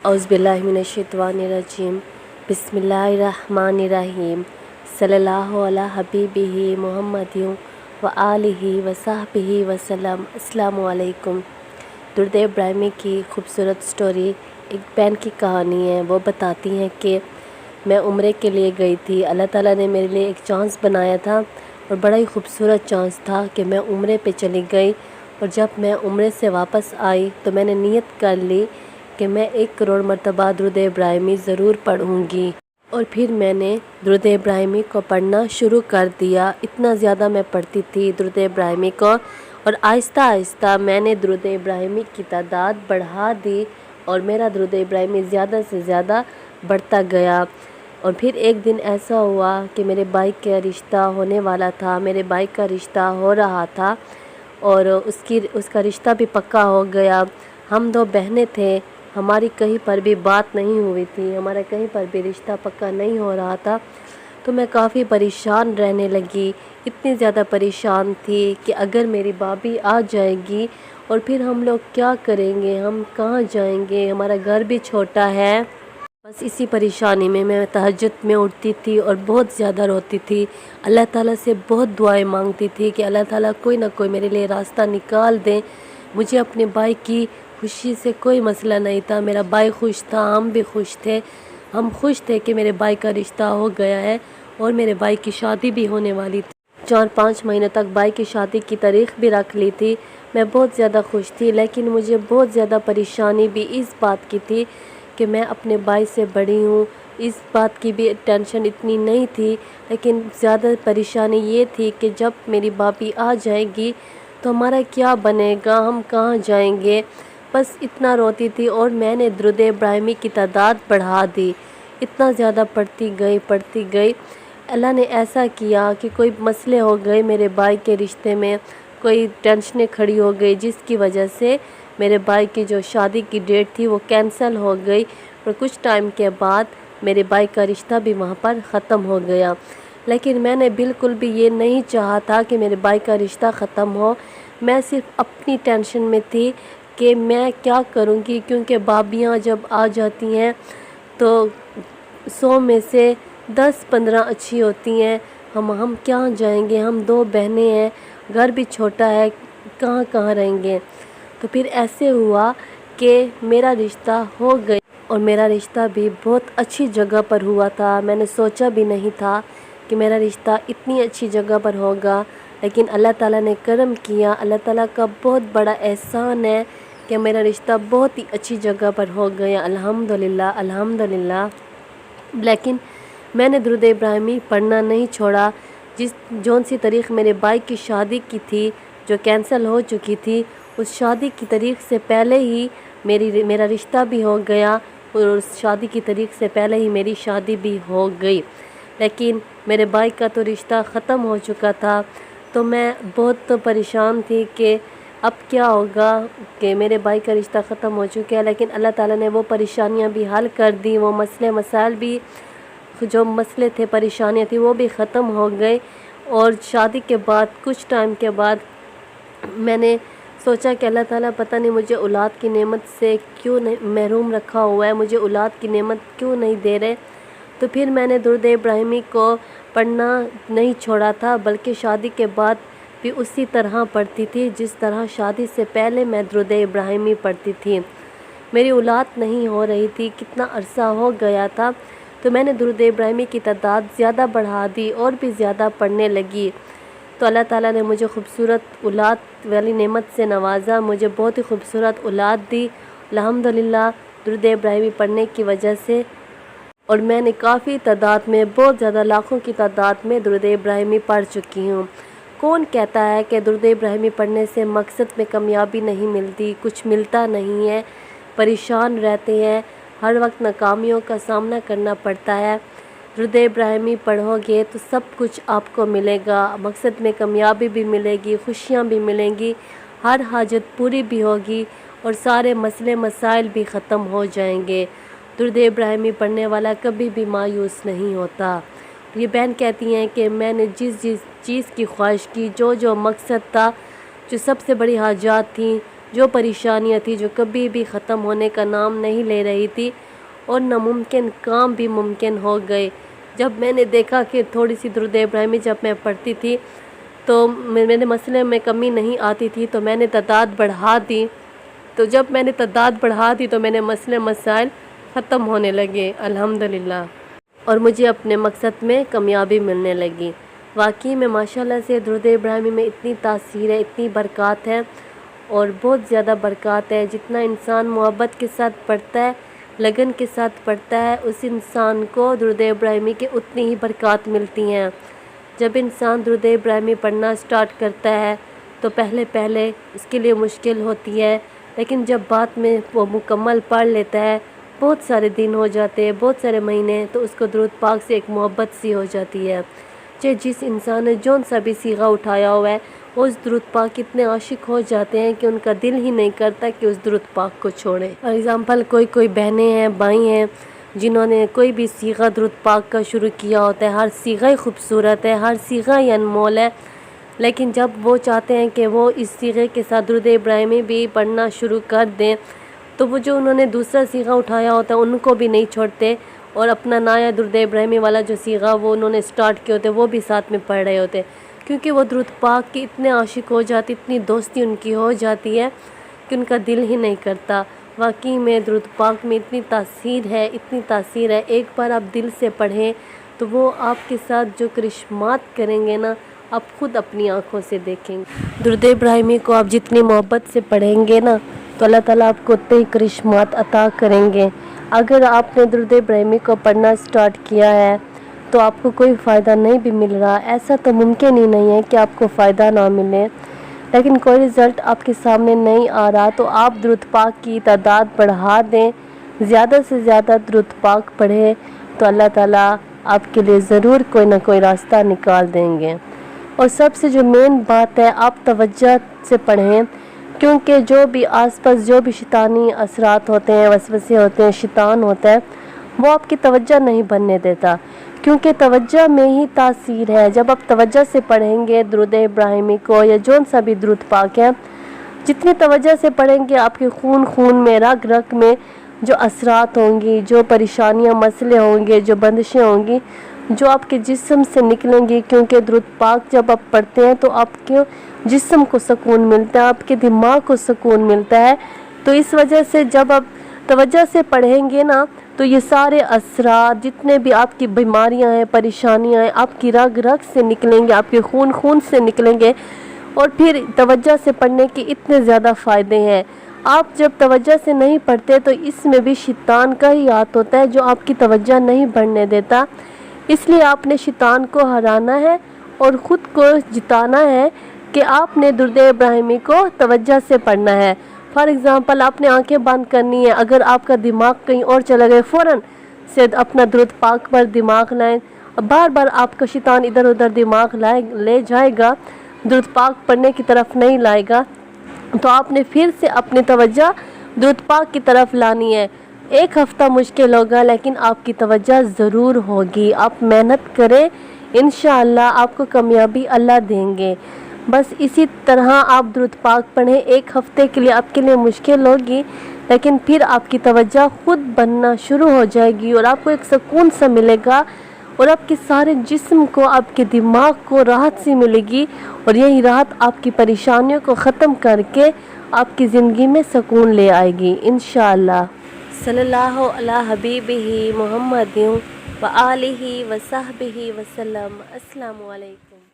औज़ुबिल्लाहिमिनश्शैतानिर्रजीम बिस्मिल्लाहिर्रहमानिर्रहीम सल्लल्लाहु अला हबीबिही मुहम्मदिन व आलिही व सहबिही वसल्लम। अस्सलामु अलैकुम। दुरूद इब्राहिमी की खूबसूरत स्टोरी एक बहन की कहानी है। वो बताती हैं कि मैं उम्रे के लिए गई थी। अल्लाह ताला ने मेरे लिए एक चांस बनाया था और बड़ा ही खूबसूरत चांस था कि मैं उम्रे पे चली गई। और जब मैं उम्रे से वापस आई तो मैंने नीयत कर ली कि मैं 1 करोड़ मरतबा दुरूद इब्राहिमी ज़रूर पढ़ूँगी। और फिर मैंने दुरूद इब्राहिमी को पढ़ना शुरू कर दिया। इतना ज़्यादा मैं पढ़ती थी दुरूद इब्राहिमी को, और आहिस्ता आहिस्ता मैंने दुरूद इब्राहिमी की तादाद बढ़ा दी और मेरा दुरूद इब्राहिमी ज़्यादा से ज़्यादा बढ़ता गया। और फिर एक दिन ऐसा हुआ कि मेरे भाई का रिश्ता होने वाला था। मेरे भाई का रिश्ता हो रहा था और उसका रिश्ता भी पक्का हो गया। हम 2 बहनें थे, हमारी कहीं पर भी बात नहीं हुई थी, हमारा कहीं पर भी रिश्ता पक्का नहीं हो रहा था। तो मैं काफ़ी परेशान रहने लगी। इतनी ज़्यादा परेशान थी कि अगर मेरी भाभी आ जाएगी और फिर हम लोग क्या करेंगे, हम कहाँ जाएंगे, हमारा घर भी छोटा है। बस इसी परेशानी में मैं तहज्जुद में उठती थी और बहुत ज़्यादा रोती थी। अल्लाह ताला से बहुत दुआएं मांगती थी कि अल्लाह ताला कोई ना कोई मेरे लिए रास्ता निकाल दें। मुझे अपने भाई की खुशी से कोई मसला नहीं था। मेरा भाई खुश था, हम भी खुश थे। हम खुश थे कि मेरे भाई का रिश्ता हो गया है और मेरे भाई की शादी भी होने वाली थी। 4-5 महीनों तक भाई की शादी की तारीख भी रख ली थी। मैं बहुत ज़्यादा खुश थी, लेकिन मुझे बहुत ज़्यादा परेशानी भी इस बात की थी कि मैं अपने भाई से बड़ी हूँ। इस बात की भी टेंशन इतनी नहीं थी, लेकिन ज़्यादा परेशानी ये थी कि जब मेरी भाभी आ जाएगी तो हमारा क्या बनेगा, हम कहाँ जाएंगे। बस इतना रोती थी और मैंने दुरूद इब्राहिमी की तादाद बढ़ा दी। इतना ज़्यादा पढ़ती गई। अल्लाह ने ऐसा किया कि कोई मसले हो गए मेरे भाई के रिश्ते में, कोई टेंशनें खड़ी हो गई जिसकी वजह से मेरे भाई की जो शादी की डेट थी वो कैंसिल हो गई। और कुछ टाइम के बाद मेरे भाई का रिश्ता भी वहाँ पर ख़त्म हो गया। लेकिन मैंने बिल्कुल भी ये नहीं चाहा था कि मेरे भाई का रिश्ता ख़त्म हो। मैं सिर्फ अपनी टेंशन में थी कि मैं क्या करूँगी, क्योंकि भाभियाँ जब आ जाती हैं तो 100 में से 10-15 अच्छी होती हैं। हम क्या जाएंगे, हम 2 बहनें हैं, घर भी छोटा है, कहाँ कहाँ रहेंगे। तो फिर ऐसे हुआ कि मेरा रिश्ता हो गया और मेरा रिश्ता भी बहुत अच्छी जगह पर हुआ था। मैंने सोचा भी नहीं था कि मेरा रिश्ता इतनी अच्छी जगह पर होगा, लेकिन अल्लाह ताला ने करम किया। अल्लाह ताला का बहुत बड़ा एहसान है कि मेरा रिश्ता बहुत ही अच्छी जगह पर हो गया। अल्हम्दुलिल्लाह अल्हम्दुलिल्लाह। लेकिन मैंने दुरूद इब्राहिमी पढ़ना नहीं छोड़ा। जौन सी तारीख़ मेरे भाई की शादी की थी जो कैंसिल हो चुकी थी, उस शादी की तारीख़ से पहले ही मेरा रिश्ता भी हो गया और उस शादी की तारीख़ से पहले ही मेरी शादी भी हो गई। लेकिन मेरे भाई का तो रिश्ता ख़त्म हो चुका था। तो मैं बहुत परेशान थी कि अब क्या होगा कि मेरे भाई का रिश्ता ख़त्म हो चुका है। लेकिन अल्लाह ताला ने वो परेशानियां भी हल कर दी। वो मसले मसाइल भी, जो मसले थे, परेशानियां थी, वो भी ख़त्म हो गए। और शादी के बाद कुछ टाइम के बाद मैंने सोचा कि अल्लाह ताला पता नहीं मुझे औलाद की नेमत से क्यों नहीं महरूम रखा हुआ है, मुझे औलाद की नेमत क्यों नहीं दे रहे। तो फिर मैंने दुरूद इब्राहिमी को पढ़ना नहीं छोड़ा था, बल्कि शादी के बाद भी उसी तरह पढ़ती थी जिस तरह शादी से पहले मैं दुरूद इब्राहिमी पढ़ती थी। मेरी औलाद नहीं हो रही थी, कितना अरसा हो गया था। तो मैंने दुरूद इब्राहिमी की तादाद ज़्यादा बढ़ा दी और भी ज़्यादा पढ़ने लगी। तो अल्लाह ताला ने मुझे खूबसूरत औलाद वाली नेमत से नवाजा, मुझे बहुत ही खूबसूरत औलाद दी अल्हम्दुलिल्लाह दुरूद इब्राहिमी पढ़ने की वजह से। और मैंने काफ़ी तादाद में, बहुत ज़्यादा लाखों की तादाद में दुरूद इब्राहिमी पढ़ चुकी हूँ। कौन कहता है कि दुरूद इब्राहिमी पढ़ने से मकसद में कामयाबी नहीं मिलती, कुछ मिलता नहीं है, परेशान रहते हैं, हर वक्त नाकामियों का सामना करना पड़ता है। दुरूद इब्राहिमी पढ़ोगे तो सब कुछ आपको मिलेगा, मकसद में कामयाबी भी मिलेगी, खुशियाँ भी मिलेंगी, हर हाजत पूरी भी होगी और सारे मसले मसाइल भी ख़त्म हो जाएंगे। दुरूद इब्राहिमी पढ़ने वाला कभी भी मायूस नहीं होता। ये बहन कहती हैं कि मैंने जिस चीज़ की ख्वाहिश की, जो मकसद था, जो सबसे बड़ी हाजात थी, جو پریشانیاں تھی جو کبھی بھی ختم ہونے کا نام نہیں لے رہی تھی، اور ناممکن کام بھی ممکن ہو گئے۔ جب میں نے دیکھا کہ تھوڑی سی درود ابراہیمی جب میں پڑھتی تھی تو میرے مسئلے میں کمی نہیں آتی تھی، تو میں نے تعداد بڑھا دی۔ تو جب میں نے تعداد بڑھا دی تو میں نے مسائل ختم ہونے لگے الحمدللہ، اور مجھے اپنے مقصد میں کامیابی ملنے لگی۔ واقعی میں ماشاءاللہ سے درود ابراہیمی میں اتنی تاثیر ہے، اتنی برکات ہے، اور بہت زیادہ برکات ہے۔ جتنا انسان محبت کے ساتھ پڑھتا ہے، لگن کے ساتھ پڑھتا ہے، اس انسان کو درود ابراہیمی کے اتنی ہی برکات ملتی ہیں۔ جب انسان درود ابراہیمی پڑھنا سٹارٹ کرتا ہے تو پہلے اس کے لیے مشکل ہوتی ہے، لیکن جب بعد میں وہ مکمل پڑھ لیتا ہے، بہت سارے دن ہو جاتے ہیں، بہت سارے مہینے، تو اس کو درود پاک سے ایک محبت سی ہو جاتی ہے۔ چاہے جس انسان نے جون سا بھی صیغہ اٹھایا ہوا ہے، وہ اس درود پاک اتنے عاشق ہو جاتے ہیں کہ ان کا دل ہی نہیں کرتا کہ اس درود پاک کو چھوڑے۔ فار ایگزامپل کوئی بہنیں ہیں، بھائی ہیں، جنہوں نے کوئی بھی صیغہ درود پاک کا شروع کیا ہوتا ہے، ہر صیغہ خوبصورت ہے، ہر صیغہ انمول ہے، لیکن جب وہ چاہتے ہیں کہ وہ اس صیغے کے ساتھ درود ابراہیمی بھی پڑھنا شروع کر دیں، تو وہ جو انہوں نے دوسرا صیغہ اٹھایا ہوتا ہے ان کو بھی نہیں چھوڑتے، اور اپنا نیا درود ابراہیمی والا جو صیغہ وہ انہوں نے سٹارٹ کیا ہوتے ہیں وہ بھی ساتھ میں پڑھ رہے ہوتے ہیں، کیونکہ وہ درود پاک کی اتنے عاشق ہو جاتی، اتنی دوستی ان کی ہو جاتی ہے کہ ان کا دل ہی نہیں کرتا۔ واقعی میں درود پاک میں اتنی تاثیر ہے، ایک بار آپ دل سے پڑھیں تو وہ آپ کے ساتھ جو کرشمات کریں گے نا، آپ خود اپنی آنکھوں سے دیکھیں گے۔ درود ابراہیمی کو آپ جتنی محبت سے پڑھیں گے نا تو اللہ تعالیٰ آپ کو اتنے کرشمات عطا کریں گے۔ اگر آپ نے درود ابراہیمی کو پڑھنا سٹارٹ کیا ہے تو آپ کو کوئی فائدہ نہیں بھی مل رہا، ایسا تو ممکن ہی نہیں ہے کہ آپ کو فائدہ نہ ملے، لیکن کوئی رزلٹ آپ کے سامنے نہیں آ رہا تو آپ درود پاک کی تعداد بڑھا دیں، زیادہ سے زیادہ درود پاک پڑھیں تو اللہ تعالیٰ آپ کے لیے ضرور کوئی نہ کوئی راستہ نکال دیں گے۔ اور سب سے جو مین بات ہے، آپ توجہ سے پڑھیں، کیونکہ جو بھی آس پاس جو بھی شیطانی اثرات ہوتے ہیں، وسوسے ہوتے ہیں، شیطان ہوتا ہے، وہ آپ کی توجہ نہیں بننے دیتا، کیونکہ توجہ میں ہی تاثیر ہے۔ جب آپ توجہ سے پڑھیں گے درود ابراہیمی کو یا جون سا بھی درود پاک ہے، جتنی توجہ سے پڑھیں گے آپ کے خون میں، رگ رگ میں جو اثرات ہوں گی، جو پریشانیاں مسئلے ہوں گے، جو بندشیں ہوں گی، جو آپ کے جسم سے نکلیں گی، کیونکہ درود پاک جب آپ پڑھتے ہیں تو آپ کے جسم کو سکون ملتا ہے، آپ کے دماغ کو سکون ملتا ہے، تو اس وجہ سے جب آپ توجہ سے پڑھیں گے نا تو یہ سارے اثرات جتنے بھی آپ کی بیماریاں ہیں، پریشانیاں ہیں، آپ کی رگ رگ سے نکلیں گے، آپ کے خون سے نکلیں گے۔ اور پھر توجہ سے پڑھنے کے اتنے زیادہ فائدے ہیں۔ آپ جب توجہ سے نہیں پڑھتے تو اس میں بھی شیطان کا ہی ہاتھ ہوتا ہے جو آپ کی توجہ نہیں بڑھنے دیتا، اس لیے آپ نے شیطان کو ہرانا ہے اور خود کو جتانا ہے کہ آپ نے درود ابراہیمی کو توجہ سے پڑھنا ہے۔ فار ایگزامپل آپ نے آنکھیں بند کرنی ہے، اگر آپ کا دماغ کہیں اور چلا گئے، فوراً سے اپنا درود پاک پر دماغ لائیں، بار بار آپ کا شیطان ادھر ادھر دماغ لے جائے گا، درود پاک پڑھنے کی طرف نہیں لائے گا، تو آپ نے پھر سے اپنی توجہ درود پاک کی طرف لانی ہے۔ ایک ہفتہ مشکل ہوگا لیکن آپ کی توجہ ضرور ہوگی، آپ محنت کریں، انشاءاللہ آپ کو کامیابی اللہ دیں گے۔ بس اسی طرح آپ درود پاک پڑھیں، ایک ہفتے کے لیے آپ کے لیے مشکل ہوگی لیکن پھر آپ کی توجہ خود بننا شروع ہو جائے گی اور آپ کو ایک سکون سا ملے گا، اور آپ کے سارے جسم کو، آپ کے دماغ کو راحت سی ملے گی، اور یہی راحت آپ کی پریشانیوں کو ختم کر کے آپ کی زندگی میں سکون لے آئے گی انشاءاللہ۔ صلی اللہ علی حبیبہ محمد و آلہ و صحبہ وسلم۔ السلام علیکم۔